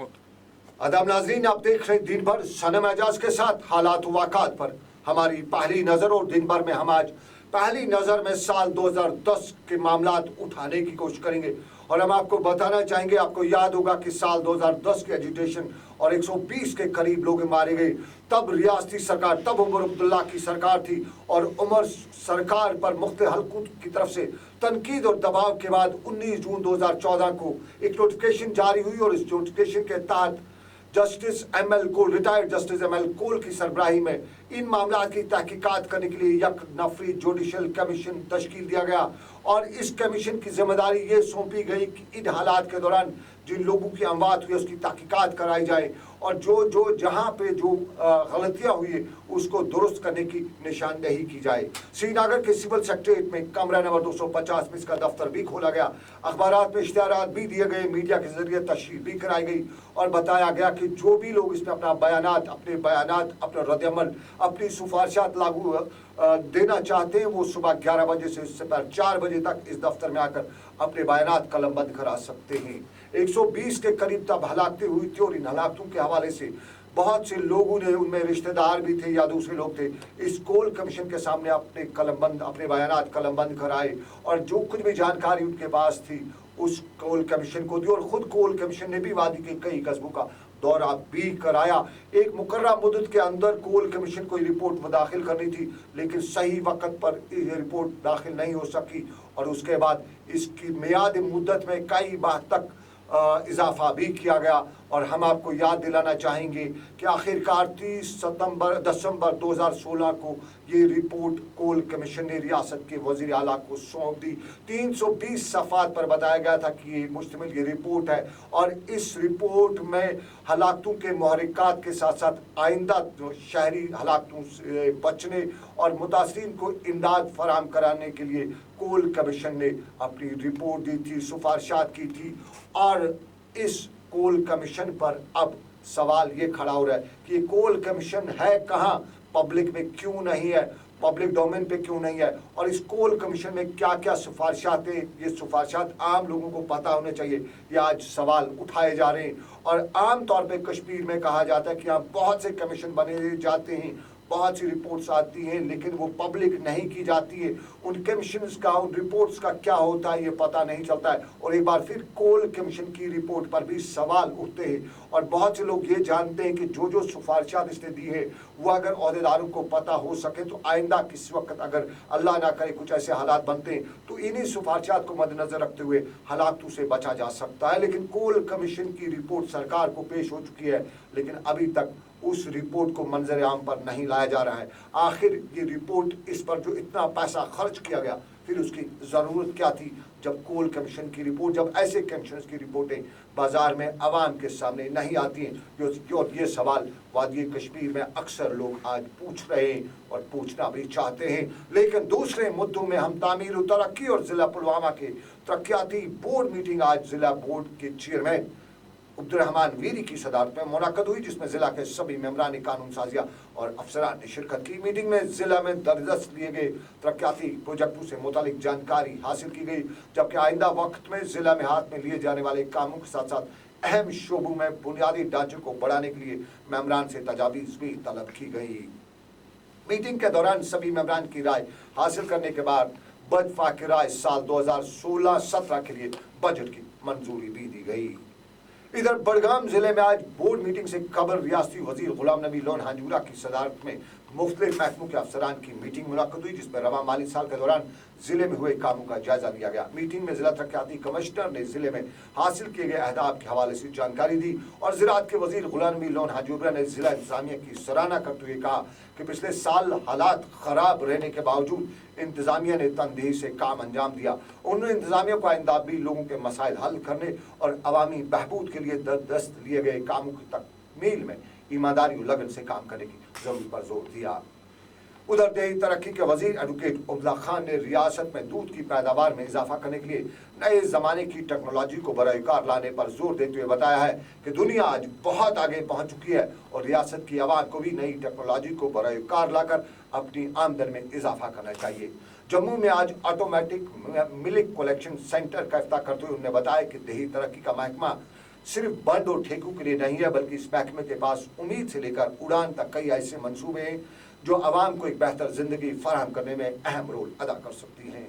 अदब नाज़रीन, आप देख रहे दिन भर सनम एजाज के साथ हालात वाक़ात पर हमारी पहली नज़र। और दिन भर में हम आज पहली नज़र में साल 2010 के मामलात उठाने की कोशिश करेंगे और हम आपको बताना चाहेंगे। आपको याद होगा कि साल 2010 के एजिटेशन और 120 के करीब लोग मारे गए। तब रियासती सरकार, तब उमर अब्दुल्ला की सरकार थी और उमर सरकार पर मुख्तलिफ हलकों की तरफ से तनकीद और दबाव के बाद 19 जून 2014 को एक नोटिफिकेशन जारी हुई और इस नोटिफिकेशन के तहत जस्टिस एम.एल. कोल, रिटायर्ड जस्टिस एम.एल. कोल की सरबराही में इन मामला की तहकीकात करने के लिए एक नफरी जुडिशल कमीशन तश्कील दिया गया और इस कमीशन की जिम्मेदारी ये सौंपी गई कि इन हालात के दौरान जिन लोगों की अमवात हुई उसकी तहकीकात कराई जाए और जो जहाँ पे जो गलतियाँ हुई उसको दुरुस्त करने की निशानदेही की जाए। श्रीनगर के सिविल सेक्रेटरीट में कमरा नंबर 250 में इसका दफ्तर भी खोला गया। अखबारात में इश्तिहारात भी दिए गए, मीडिया के जरिए तशरीह भी कराई गई और बताया गया कि जो भी लोग इसमें अपने बयानात, अपना रद्दअमल, अपनी सिफारिशात लागू देना चाहते हैं वो सुबह 11 बजे से दोपहर 4 बजे तक इस दफ्तर में आकर अपने बयानात कलमबंद करा सकते हैं। 120 के करीब तब हलाकतें हुई थी और इन हलाकतों के हवाले से बहुत से लोगों ने, उनमें रिश्तेदार भी थे या दूसरे लोग थे, इस कोल कमीशन के सामने अपने बयानात कलमबंद कराए और जो कुछ भी जानकारी उनके पास थी उस कोल कमीशन को दी और खुद कोल कमीशन ने भी वादी के कई कस्बों का दौरा भी कराया। एक मुकर्रर मुद्दत के अंदर कोल कमीशन को रिपोर्ट दाखिल करनी थी लेकिन सही वक्त पर ये रिपोर्ट दाखिल नहीं हो सकी और उसके बाद इसकी मियाद मुद्दत में कई बार तक इजाफा भी किया गया। और हम आपको याद दिलाना चाहेंगे कि आखिरकार 30 दिसंबर 2016 को ये रिपोर्ट कोल कमीशन ने रियासत के वज़ीर आला को सौंप दी। 320 सफ़ात पर बताया गया था कि ये मुश्तमिल ये रिपोर्ट है और इस रिपोर्ट में हलाकतों के महरिकात के साथ साथ आइंदा शहरी हलाकतों से बचने और मुतासरीन को इमदाद फराहम कराने के लिए कोल कमीशन ने अपनी रिपोर्ट दी थी, सिफारिशात की थी। और इस कोल कमीशन पर अब सवाल ये खड़ा हो रहा है कि कोल कमीशन है कहाँ, पब्लिक में क्यों नहीं है, पब्लिक डोमेन पे क्यों नहीं है और इस कोल कमीशन में क्या क्या सिफारिशात हैं, ये सिफारिशात आम लोगों को पता होने चाहिए। ये आज सवाल उठाए जा रहे हैं और आम तौर पे कश्मीर में कहा जाता है कि यहाँ बहुत से कमीशन बने जाते हैं, बहुत सी रिपोर्ट्स आती हैं लेकिन वो पब्लिक नहीं की जाती है। उन कमीशंस का, उन रिपोर्ट्स का क्या होता है ये पता नहीं चलता है और एक बार फिर कोल कमीशन की रिपोर्ट पर भी सवाल उठते हैं और बहुत से लोग ये जानते हैं कि जो जो सिफारिशात इसने दी है वो अगर अहदेदारों को पता हो सके तो आइंदा किस वक्त अगर अल्लाह ना करे कुछ ऐसे हालात बनते हैं तो इन्हीं सिफारिशात को मद्देनजर रखते हुए हालातों से बचा जा सकता है। लेकिन कोल कमीशन की रिपोर्ट सरकार को पेश हो चुकी है लेकिन अभी तक उस रिपोर्ट को मंजर आम पर नहीं लाया जा रहा है। आखिर ये रिपोर्ट, इस पर जो इतना पैसा खर्च किया गया फिर उसकी ज़रूरत क्या थी जब कोल कमीशन की रिपोर्ट, जब ऐसे कमीशन की रिपोर्टें बाजार में आवाम के सामने नहीं आती हैं। और ये सवाल वादी कश्मीर में अक्सर लोग आज पूछ रहे हैं और पूछना भी चाहते हैं। लेकिन दूसरे मुद्दों में हम तामीर व तरक्की और ज़िला पुलवामा के तरक्याती बोर्ड मीटिंग आज ज़िला बोर्ड के चेयरमैन अब्दुर्रहमान वीरी की सदारत में मुनक्कद हुई जिसमें जिला के सभी मेंबरान कानून साजिया और अफसरान ने शिरकत की। मीटिंग में जिला में दरदस्त लिए गए तरक्याती प्रोजेक्टों से मुतालिक जानकारी हासिल की गई जबकि आइंदा वक्त में जिला में हाथ में लिए जाने वाले कामों के साथ साथ अहम शोबों में बुनियादी ढांचे को बढ़ाने के लिए मेंबरान से तजावीज़ भी तलब की गई। मीटिंग के दौरान सभी मेंबरान की राय हासिल करने के बाद बजफा की राय साल 2016-17 के लिए बजट की मंजूरी भी दी गई। इधर बड़गाम जिले में आज बोर्ड मीटिंग से कबल रियासती वजीर गुलाम नबी लोन हांजूरा की सदारत में मुख्तलिफ महकमों के अफसरान की मीटिंग मुनक्कद हुई जिसमें रवा माली साल के दौरान जिले में हुए कामों का जायजा लिया गया। मीटिंग में जिला तरक्याती कमिश्नर ने जिले में हासिल किए गए अहदाफ के हवाले से जानकारी दी और ज़राअत के वजीर गुलाम नबी लोन हांजूरा ने जिला इंतजामिया की सराहना करते हुए कहा कि पिछले साल हालात खराब रहने के बावजूद इंतजामिया ने तनदेही से काम अंजाम दिया। उन्होंने इंतजामिया को आइंदा भी लोगों के मसाइल हल करने और अवामी बहबूद के लिए दरदस्त लिए गए कामों की तकमील में ईमानदारी और लगन से काम करने की जरूरत पर जोर दिया। उधर देही तरक्की के वजीर एडवोकेट उमला खान ने रियासत में दूध की पैदावार में इजाफा करने के लिए नए ज़माने की टेक्नोलॉजी को बराए कार लाने पर जोर देते हुए बताया है कि दुनिया आज बहुत आगे पहुंच चुकी है और रियासत की आवाम को भी नई टेक्नोलॉजी को बराए कार लाकर अपनी आमदन में इजाफा करना चाहिए। जम्मू में आज ऑटोमेटिक मिल्क कलेक्शन सेंटर का इफ्ताह करते हुए उन्होंने बताया कि देही तरक्की का महकमा सिर्फ बंद और ठेकों के लिए नहीं है, बल्कि इस महकमे के पास उम्मीद से लेकर उड़ान तक कई ऐसे मंसूबे हैं जो आवाम को एक बेहतर जिंदगी फराहम करने में अहम रोल अदा कर सकती हैं।